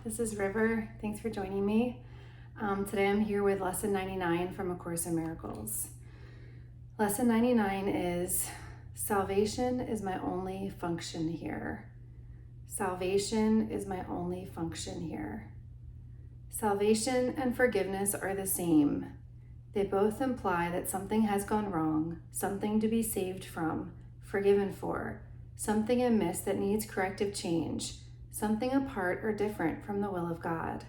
This is River. Thanks for joining me. Today I'm here with Lesson 99 from A Course in Miracles. Lesson 99 is, salvation is my only function here. Salvation is my only function here. Salvation and forgiveness are the same. They both imply that something has gone wrong, something to be saved from, forgiven for, something amiss that needs corrective change, something apart or different from the will of God.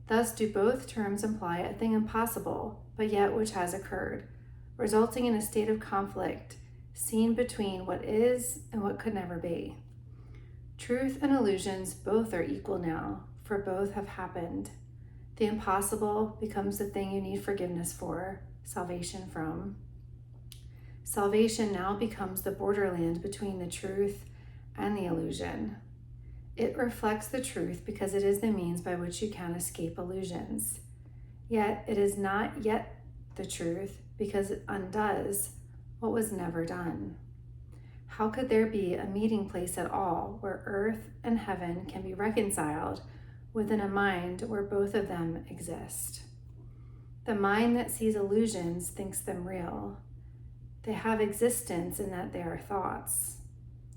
Thus do both terms imply a thing impossible, but yet which has occurred, resulting in a state of conflict seen between what is and what could never be. Truth and illusions both are equal now, for both have happened. The impossible becomes the thing you need forgiveness for, salvation from. Salvation now becomes the borderland between the truth and the illusion. It reflects the truth because it is the means by which you can escape illusions. Yet it is not yet the truth because it undoes what was never done. How could there be a meeting place at all where earth and heaven can be reconciled within a mind where both of them exist? The mind that sees illusions thinks them real. They have existence in that they are thoughts,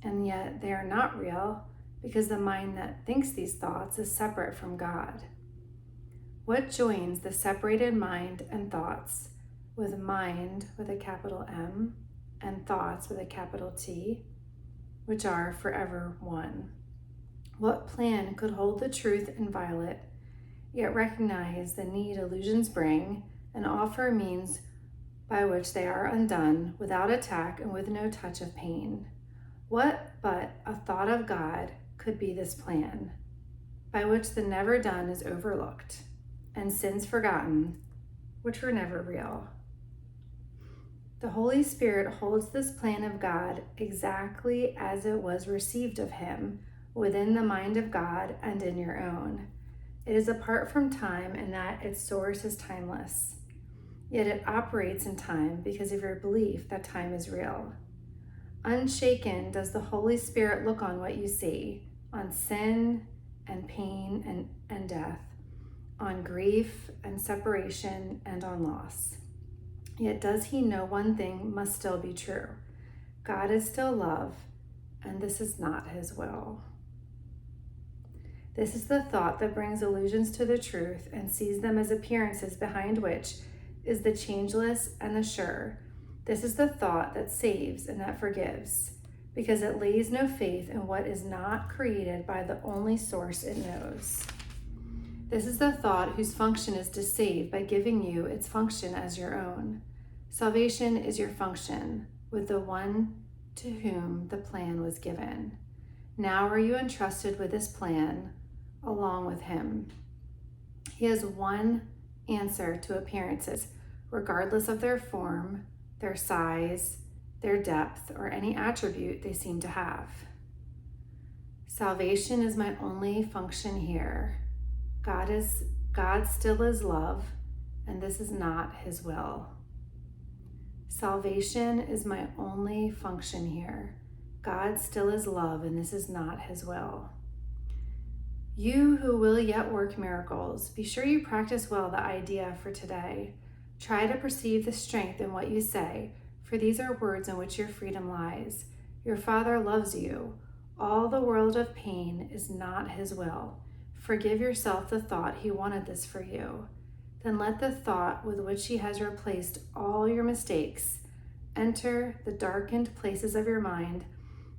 and yet they are not real because the mind that thinks these thoughts is separate from God. What joins the separated mind and thoughts with mind with a capital M and thoughts with a capital T, which are forever one? What plan could hold the truth inviolate, yet recognize the need illusions bring and offer means by which they are undone without attack and with no touch of pain? What but a thought of God could be this plan, by which the never done is overlooked and sins forgotten, which were never real? The Holy Spirit holds this plan of God exactly as it was received of him within the mind of God and in your own. It is apart from time in that its source is timeless, yet it operates in time because of your belief that time is real. Unshaken does the Holy Spirit look on what you see, on sin and pain and death, on grief and separation and on loss. Yet does he know one thing must still be true. God is still love, and this is not his will. This is the thought that brings illusions to the truth and sees them as appearances behind which is the changeless and the sure. This is the thought that saves and that forgives, because it lays no faith in what is not created by the only source it knows. This is the thought whose function is to save by giving you its function as your own. Salvation is your function with the one to whom the plan was given. Now are you entrusted with this plan along with him. He has one answer to appearances, regardless of their form, their size, their depth, or any attribute they seem to have. Salvation is my only function here. God still is love, and this is not his will. Salvation is my only function here. God still is love, and this is not his will. You who will yet work miracles, be sure you practice well the idea for today. Try to perceive the strength in what you say, for these are words in which your freedom lies. Your Father loves you. All the world of pain is not his will. Forgive yourself the thought he wanted this for you. Then let the thought with which he has replaced all your mistakes enter the darkened places of your mind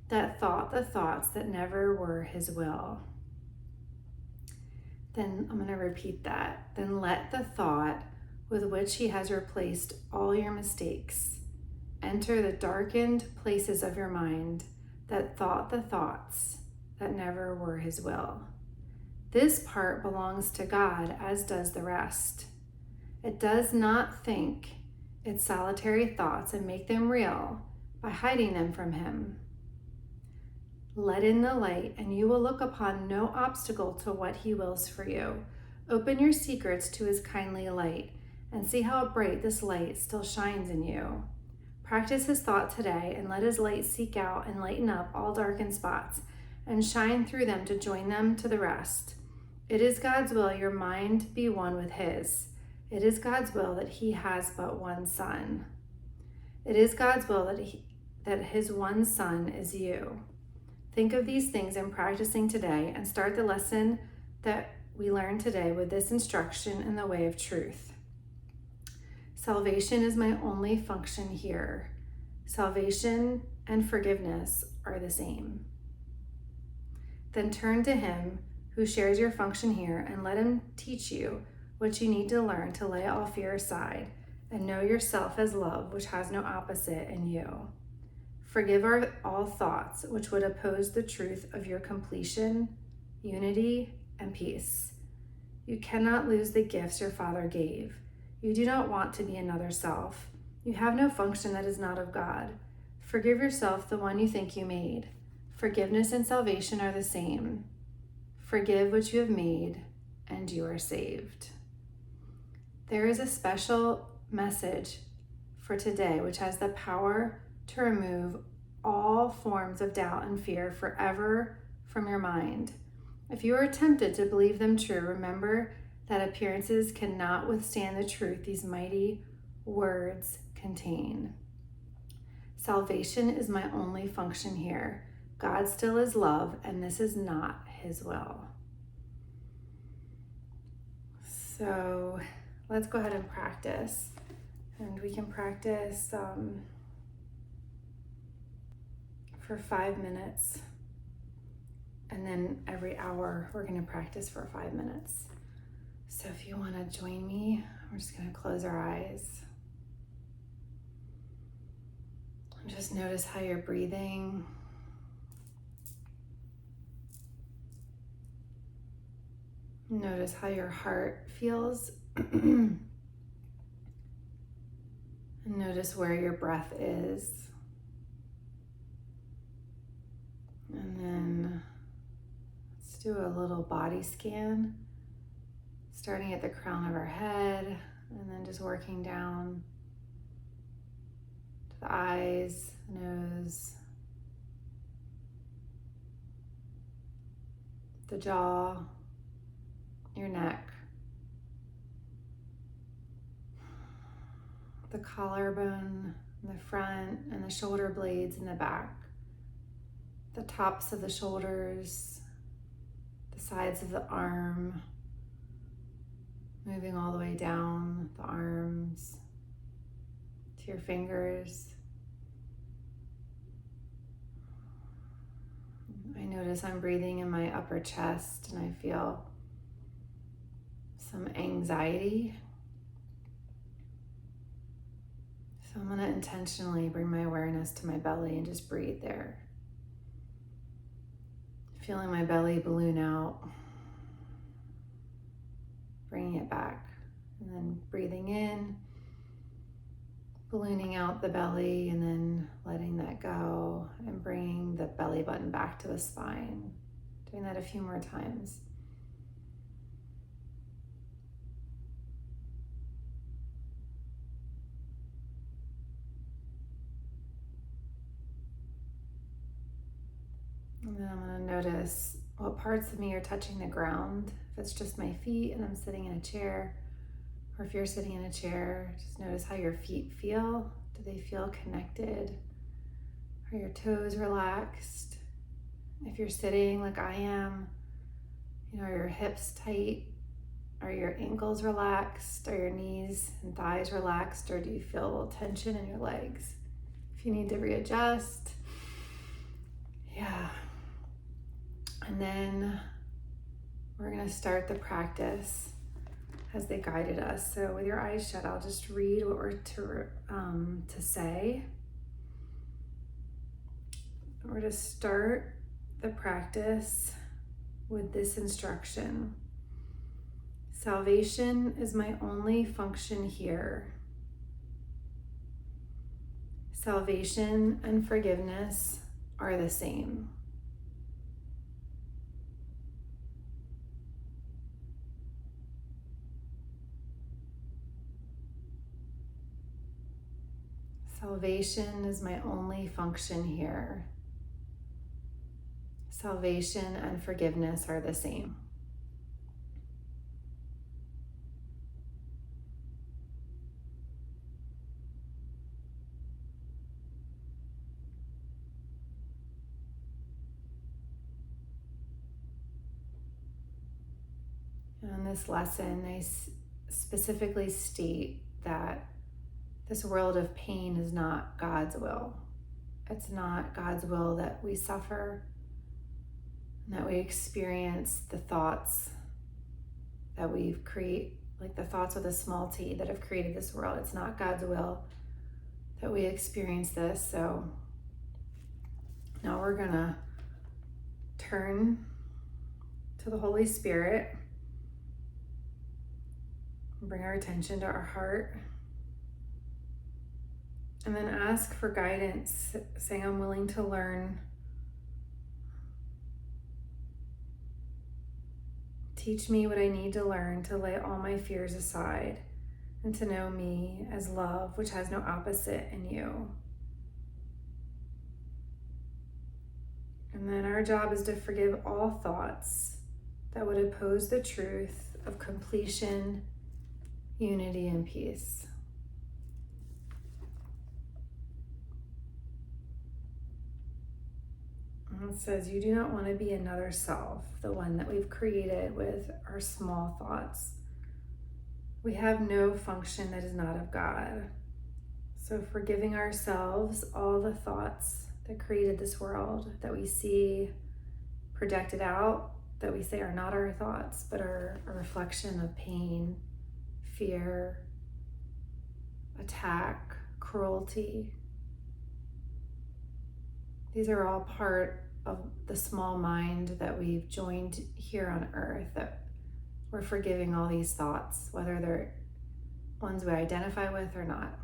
that thought the thoughts that never were his will. Then I'm going to repeat that. Then let the thought with which he has replaced all your mistakes enter the darkened places of your mind that thought the thoughts that never were his will. This part belongs to God, as does the rest. It does not think its solitary thoughts and make them real by hiding them from him. Let in the light, and you will look upon no obstacle to what he wills for you. Open your secrets to his kindly light, and see how bright this light still shines in you. Practice his thought today, and let his light seek out and lighten up all darkened spots, and shine through them to join them to the rest. It is God's will your mind be one with his. It is God's will that he has but one son. It is God's will that his one son is you. Think of these things in practicing today and start the lesson that we learned today with this instruction in the way of truth. Salvation is my only function here. Salvation and forgiveness are the same. Then turn to him who shares your function here and let him teach you what you need to learn to lay all fear aside and know yourself as love, which has no opposite in you. Forgive all thoughts which would oppose the truth of your completion, unity, and peace. You cannot lose the gifts your Father gave. You do not want to be another self. You have no function that is not of God. Forgive yourself the one you think you made. Forgiveness and salvation are the same. Forgive what you have made, and you are saved. There is a special message for today which has the power to remove all forms of doubt and fear forever from your mind. If you are tempted to believe them true, remember that appearances cannot withstand the truth these mighty words contain. Salvation is my only function here. God still is love, and this is not his will. So let's go ahead and practice. And we can practice for 5 minutes. And then every hour, we're going to practice for 5 minutes. So if you want to join me, we're just going to close our eyes. And just notice how you're breathing. Notice how your heart feels. And notice where your breath is. And then let's do a little body scan, starting at the crown of our head and then just working down to the eyes, nose, the jaw, your neck, the collarbone in the front, and the shoulder blades in the back, the tops of the shoulders, the sides of the arm, moving all the way down the arms to your fingers. I notice I'm breathing in my upper chest and I feel some anxiety. So I'm going to intentionally bring my awareness to my belly and just breathe there. Feeling my belly balloon out, bringing it back, and then breathing in, ballooning out the belly, and then letting that go and bringing the belly button back to the spine. Doing that a few more times. And then I'm going to notice what parts of me are touching the ground. If it's just my feet and I'm sitting in a chair, or if you're sitting in a chair, just notice how your feet feel. Do they feel connected? Are your toes relaxed? If you're sitting like I am, are your hips tight? Are your ankles relaxed? Are your knees and thighs relaxed? Or do you feel a little tension in your legs? If you need to readjust, yeah. And then we're going to start the practice as they guided us. So with your eyes shut, I'll just read what we're to say. We're to start the practice with this instruction. Salvation is my only function here. Salvation and forgiveness are the same. Salvation is my only function here. Salvation and forgiveness are the same. In this lesson, I specifically state that this world of pain is not God's will. It's not God's will that we suffer, and that we experience the thoughts that we've created, like the thoughts with a small t that have created this world. It's not God's will that we experience this. So now we're gonna turn to the Holy Spirit and bring our attention to our heart, and then ask for guidance, saying, I'm willing to learn. Teach me what I need to learn to lay all my fears aside and to know me as love, which has no opposite in you. And then our job is to forgive all thoughts that would oppose the truth of completion, unity, and peace. And it says, you do not want to be another self, the one that we've created with our small thoughts. We have no function that is not of God. So forgiving ourselves all the thoughts that created this world, that we see projected out, that we say are not our thoughts, but are a reflection of pain, fear, attack, cruelty. These are all part of the small mind that we've joined here on earth, that we're forgiving all these thoughts, whether they're ones we identify with or not.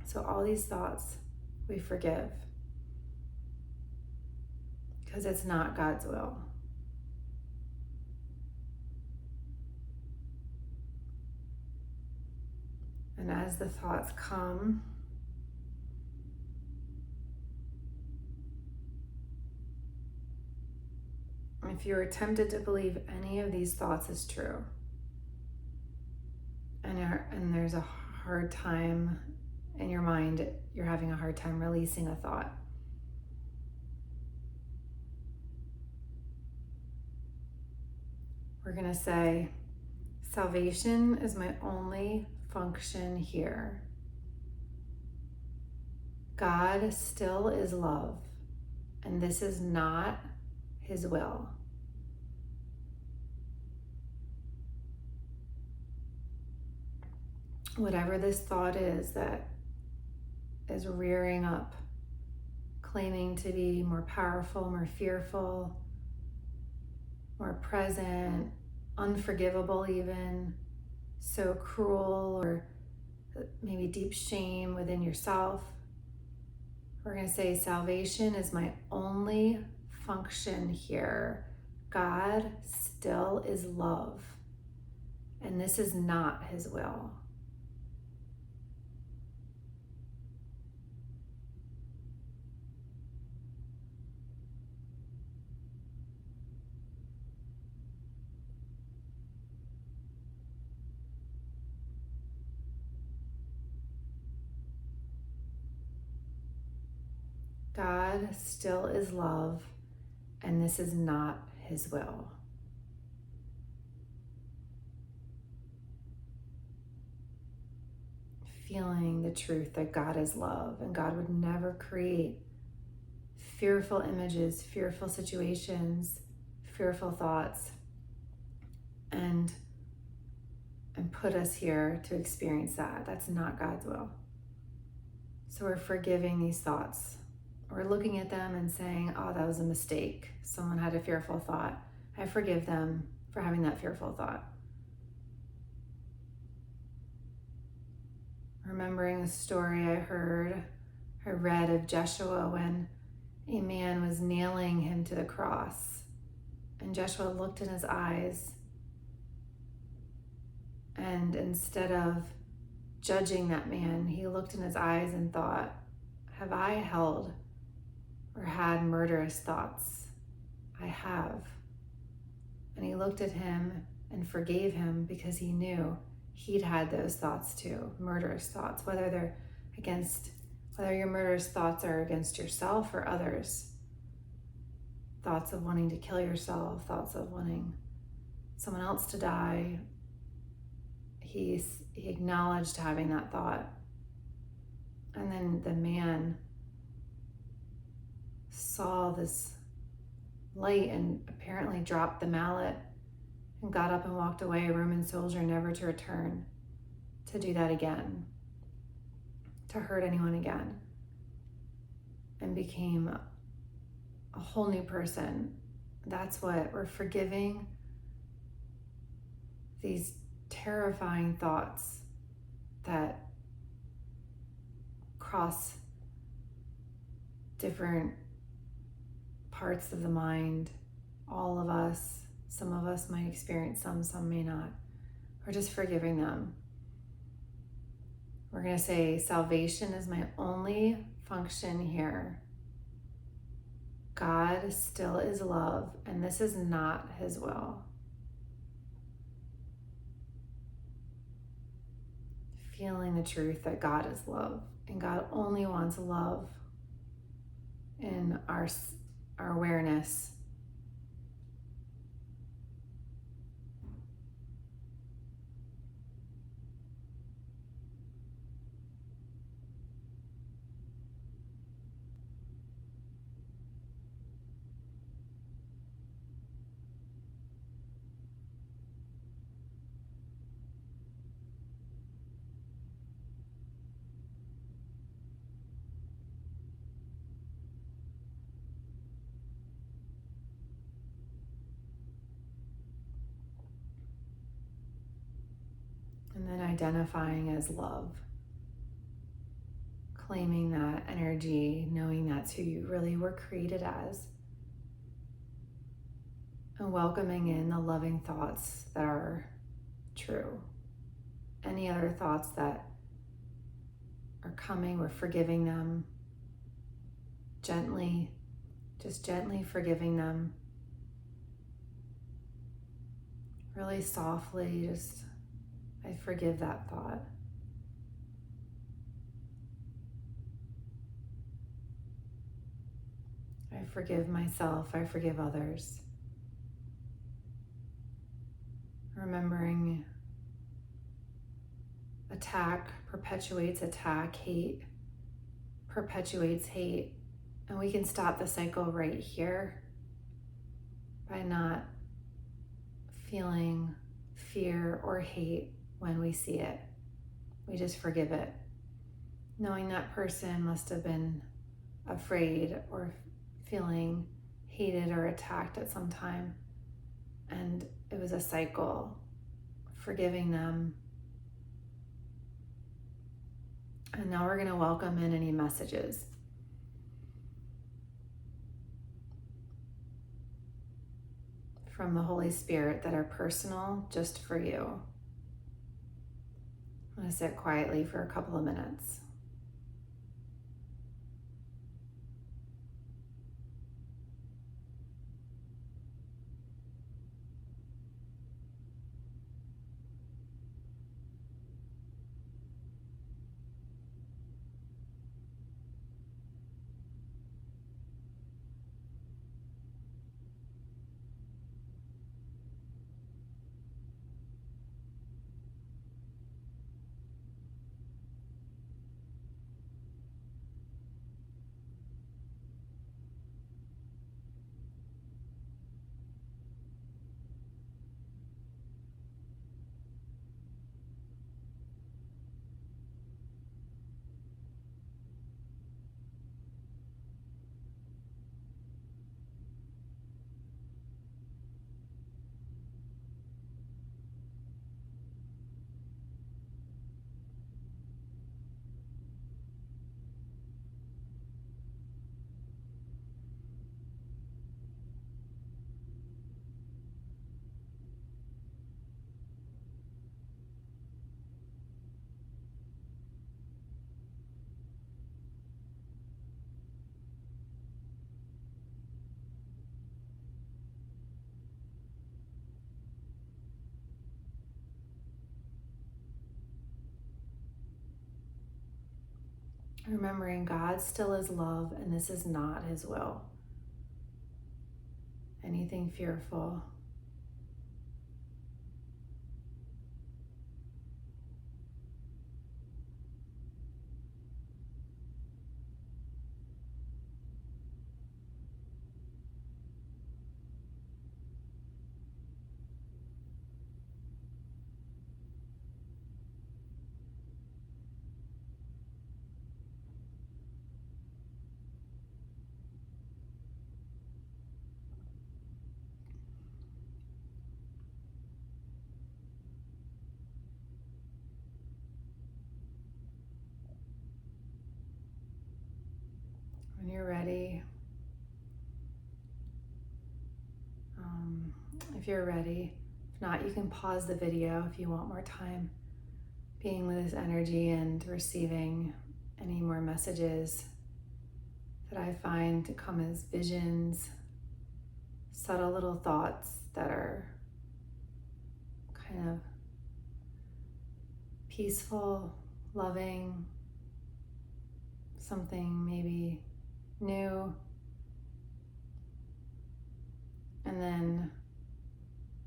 So all these thoughts we forgive because it's not God's will. And as the thoughts come, if you're tempted to believe any of these thoughts is true, and there's a hard time in your mind, you're having a hard time releasing a thought, we're going to say, salvation is my only function here. God still is love, and this is not His will. Whatever this thought is that is rearing up, claiming to be more powerful, more fearful, more present, unforgivable even, so cruel, or maybe deep shame within yourself. We're going to say, salvation is my only function here. God still is love, and this is not His will. God still is love, and this is not His will. Feeling the truth that God is love, and God would never create fearful images, fearful situations, fearful thoughts, and put us here to experience that. That's not God's will. So we're forgiving these thoughts. We're looking at them and saying, oh, that was a mistake. Someone had a fearful thought. I forgive them for having that fearful thought. Remembering the story I read of Joshua when a man was nailing him to the cross. And Joshua looked in his eyes, and instead of judging that man, he looked in his eyes and thought, have I held or had murderous thoughts? I have. And he looked at him and forgave him because he knew he'd had those thoughts too, murderous thoughts, whether your murderous thoughts are against yourself or others. Thoughts of wanting to kill yourself, thoughts of wanting someone else to die, he acknowledged having that thought. And then the man saw this light and apparently dropped the mallet and got up and walked away, a Roman soldier, never to return to do that again, to hurt anyone again, and became a whole new person. That's what we're forgiving, these terrifying thoughts that cross different parts of the mind. All of us, some of us might experience some may not. We're just forgiving them. We're going to say, salvation is my only function here. God still is love, and this is not his will. Feeling the truth that God is love, and God only wants love in our awareness. And then identifying as love. Claiming that energy, knowing that's who you really were created as. And welcoming in the loving thoughts that are true. Any other thoughts that are coming, we're forgiving them gently, just gently forgiving them. Really softly, just, I forgive that thought. I forgive myself, I forgive others. Remembering attack perpetuates attack, hate perpetuates hate, and we can stop the cycle right here by not feeling fear or hate when we see it. We just forgive it, knowing that person must have been afraid or feeling hated or attacked at some time, and it was a cycle. Forgiving them. And now we're going to welcome in any messages. From the Holy Spirit that are personal just for you. I'm going to sit quietly for a couple of minutes. Remembering God still is love, and this is not his will. Anything fearful, when you're ready, if you're ready, if not, you can pause the video if you want more time being with this energy and receiving any more messages that I find to come as visions, subtle little thoughts that are kind of peaceful, loving, something maybe new. And then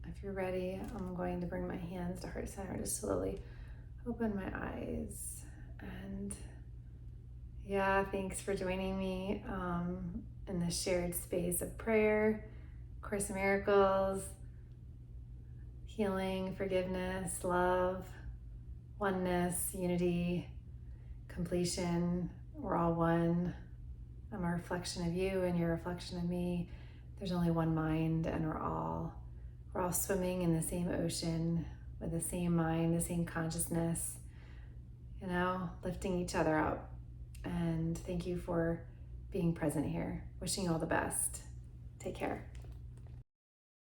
if you're ready, I'm going to bring my hands to heart center to slowly open my eyes. And yeah, thanks for joining me in this shared space of prayer, Course in Miracles, healing, forgiveness, love, oneness, unity, completion. We're all one. I'm a reflection of you and you're a reflection of me. There's only one mind, and we're all swimming in the same ocean with the same mind, the same consciousness, lifting each other up. And thank you for being present here. Wishing you all the best. Take care.